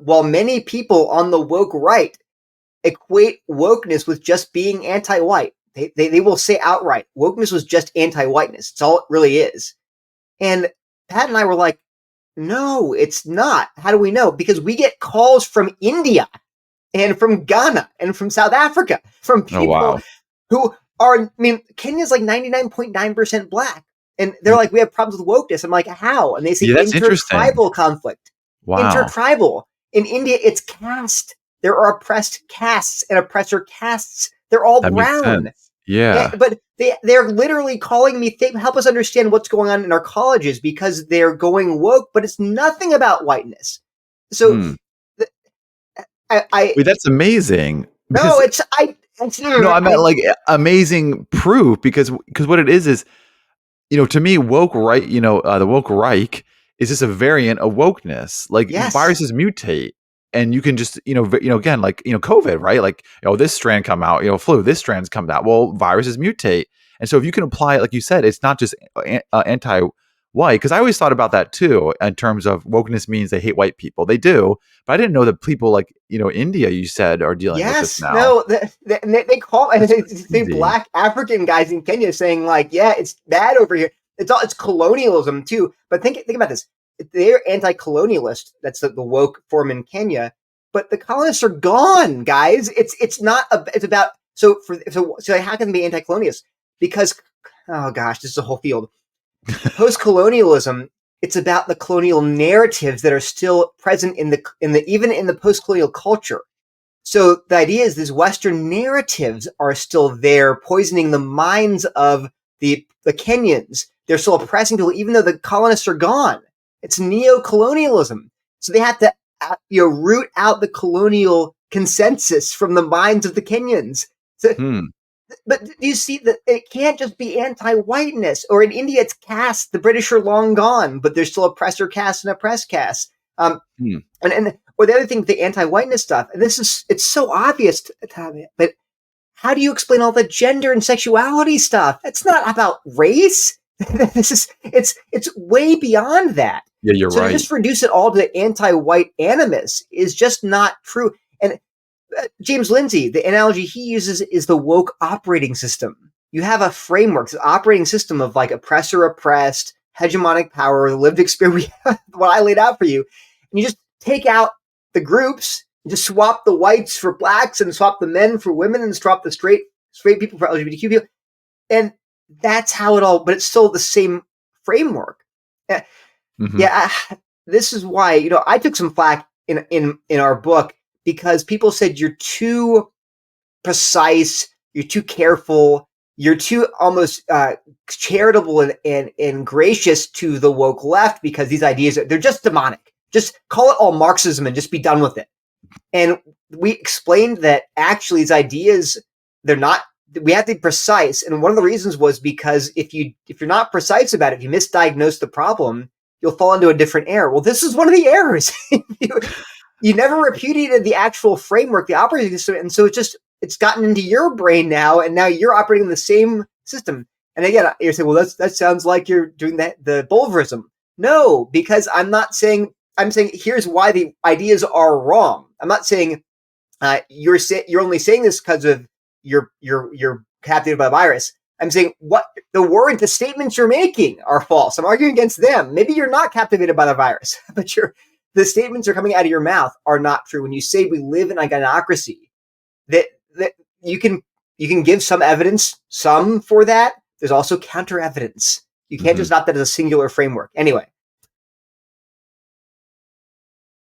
while many people on the woke right equate wokeness with just being anti-white, they will say outright, wokeness was just anti-whiteness. It's all it really is. And Pat and I were like, no, it's not. How do we know? Because we get calls from India and from Ghana and from South Africa, from people who are, I mean, Kenya's like 99.9% black. And they're like, we have problems with wokeness. I'm like, how? And they say intertribal conflict. Wow. Intertribal. In India, it's caste. There are oppressed castes and oppressor castes. They're all brown. Yeah. But they're literally calling me, help us understand what's going on in our colleges because they're going woke, but it's nothing about whiteness. So Wait, that's amazing. No, I meant like amazing proof because what it is, to me, woke right, the woke Reich is just a variant of wokeness. Like viruses mutate. And you can just, again, like, COVID, right? Like, this strand come out, flu, this strand's come out. Well, viruses mutate. And so if you can apply it, like you said, it's not just anti-white, because I always thought about that too, in terms of wokeness means they hate white people. They do. But I didn't know that people like, India, you said, are dealing with this now. No, they call, and they say black African guys in Kenya saying like, yeah, it's bad over here. It's colonialism too. But think about this. They're anti-colonialist. That's the woke form in Kenya, but the colonists are gone, guys. It's not. It's about so how can they be anti-colonialist? Because oh gosh, this is a whole field. Post-colonialism. It's about the colonial narratives that are still present in the even in the post-colonial culture. So the idea is these Western narratives are still there, poisoning the minds of the Kenyans. They're still oppressing people, even though the colonists are gone. It's neo-colonialism. So they have to root out the colonial consensus from the minds of the Kenyans. So, But do you see that it can't just be anti-whiteness? Or in India, it's caste. The British are long gone, but there's still oppressor caste and oppressed caste. Or the other thing, the anti-whiteness stuff, and it's so obvious, Tommy, but how do you explain all the gender and sexuality stuff? It's not about race. It's way beyond that. Yeah, you're right. So to just reduce it all to anti-white animus is just not true. And James Lindsay, the analogy he uses is the woke operating system. You have a framework, an operating system of like oppressor, oppressed, hegemonic power, the lived experience, what I laid out for you. And you just take out the groups, and just swap the whites for blacks and swap the men for women and swap the straight people for LGBTQ people. And that's how it all, but it's still the same framework. This is why, I took some flack in our book because people said you're too precise, you're too careful, you're too almost charitable and gracious to the woke left because these ideas, they're just demonic. Just call it all Marxism and just be done with it. And we explained that actually these ideas, they're not, we have to be precise. And one of the reasons was because if you're not precise about it, if you misdiagnose the problem, you'll fall into a different error. Well, this is one of the errors. You never repudiated the actual framework, the operating system. And so it's gotten into your brain now. And now you're operating the same system. And again, you're saying, well, that sounds like you're doing the Bulverism. No, because I'm saying here's why the ideas are wrong. I'm not saying you're only saying this because of you're captivated by the virus. I'm saying the statements you're making are false. I'm arguing against them. Maybe you're not captivated by the virus, but the statements that are coming out of your mouth are not true. When you say we live in a gynocracy, that you can give some evidence, some for that. There's also counter evidence. You can't just adopt that as a singular framework. Anyway.